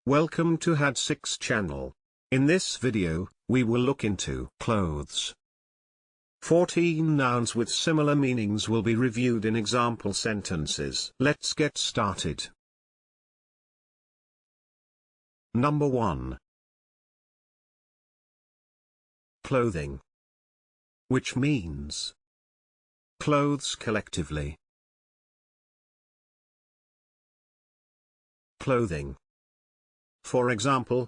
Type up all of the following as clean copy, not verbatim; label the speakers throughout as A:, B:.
A: Welcome to Had6 channel. In this video, we will look into clothes. 14 nouns with similar meanings will be reviewed in example sentences. Let's get started. Number 1. Clothing. Which means clothes collectively. Clothing. For example,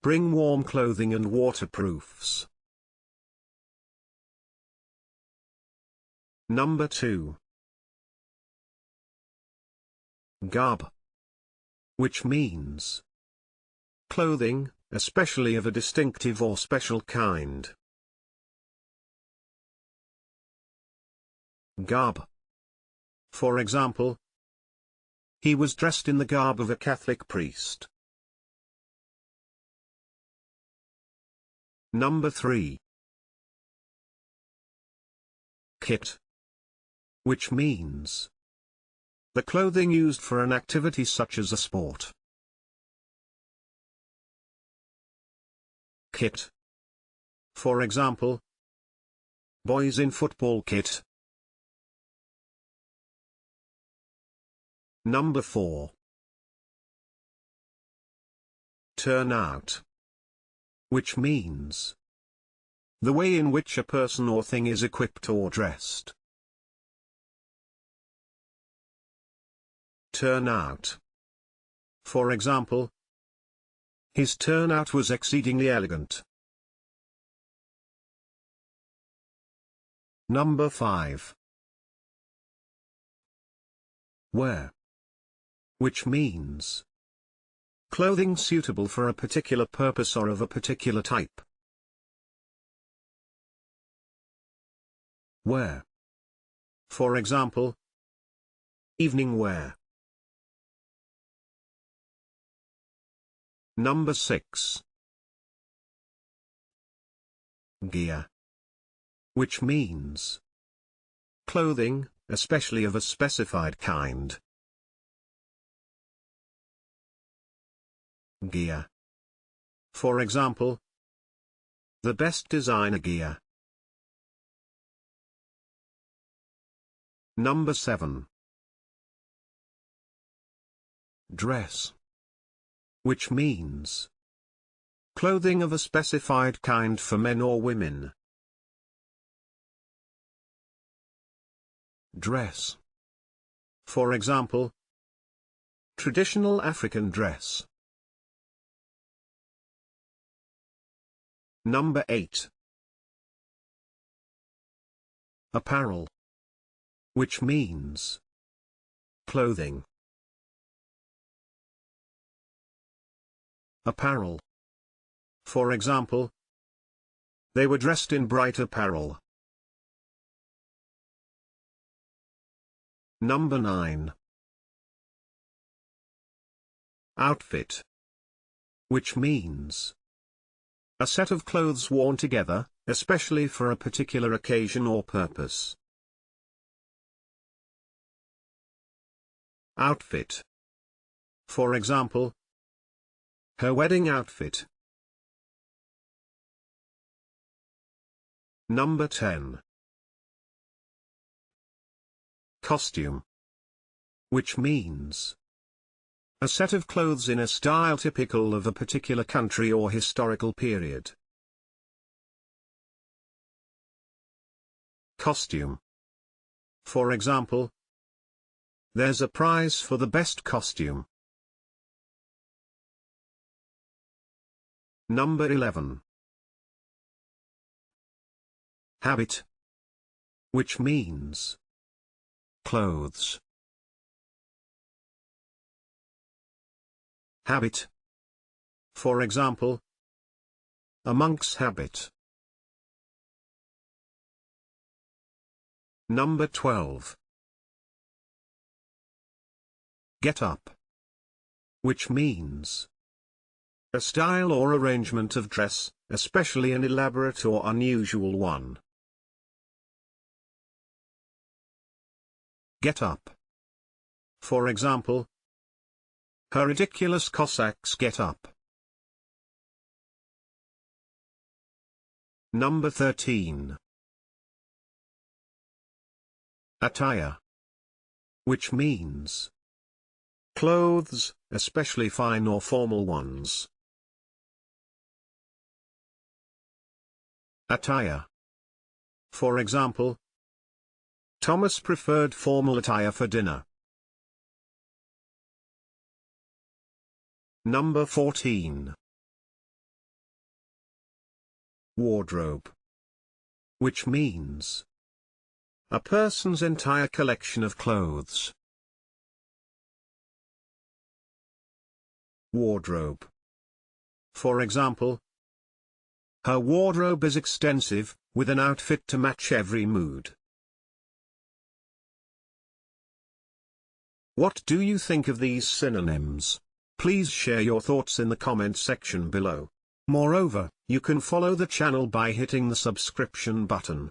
A: bring warm clothing and waterproofs. Number 2. Garb. Which means clothing, especially of a distinctive or special kind. Garb. For example, he was dressed in the garb of a Catholic priest. Number 3. Kit. Which means the clothing used for an activity such as a sport. Kit. For example, boys in football kit. Number 4. Turn out. Which means the way in which a person or thing is equipped or dressed. Turn out. For example, his turnout was exceedingly elegant. Number 5. Wear. Which means clothing suitable for a particular purpose or of a particular type. Wear. For example, evening wear. Number 6. Gear. Which means clothing, especially of a specified kind. Gear. For example, the best designer gear. Number 7. Dress. Which means clothing of a specified kind for men or women. Dress. For example, traditional African dress. Number 8. Apparel. Which means clothing. Apparel. For example, they were dressed in bright apparel. Number 9. Outfit. Which means a set of clothes worn together, especially for a particular occasion or purpose. Outfit. For example, her wedding outfit. Number 10. Costume. Which means a set of clothes in a style typical of a particular country or historical period. Costume. For example, there's a prize for the best costume. Number 11. Habit. Which means clothes. Habit. For example, a monk's habit. Number 12. Get up. Which means a style or arrangement of dress, especially an elaborate or unusual one. Get up. For example, Her ridiculous Cossack's get-up. Number 13. Attire. Which means clothes, especially fine or formal ones. Attire. For example, Thomas preferred formal attire for dinner. Number 14. Wardrobe. Which means a person's entire collection of clothes. Wardrobe. For example, her wardrobe is extensive, with an outfit to match every mood. What do you think of these synonyms? Please share your thoughts in the comment section below. Moreover, you can follow the channel by hitting the subscription button.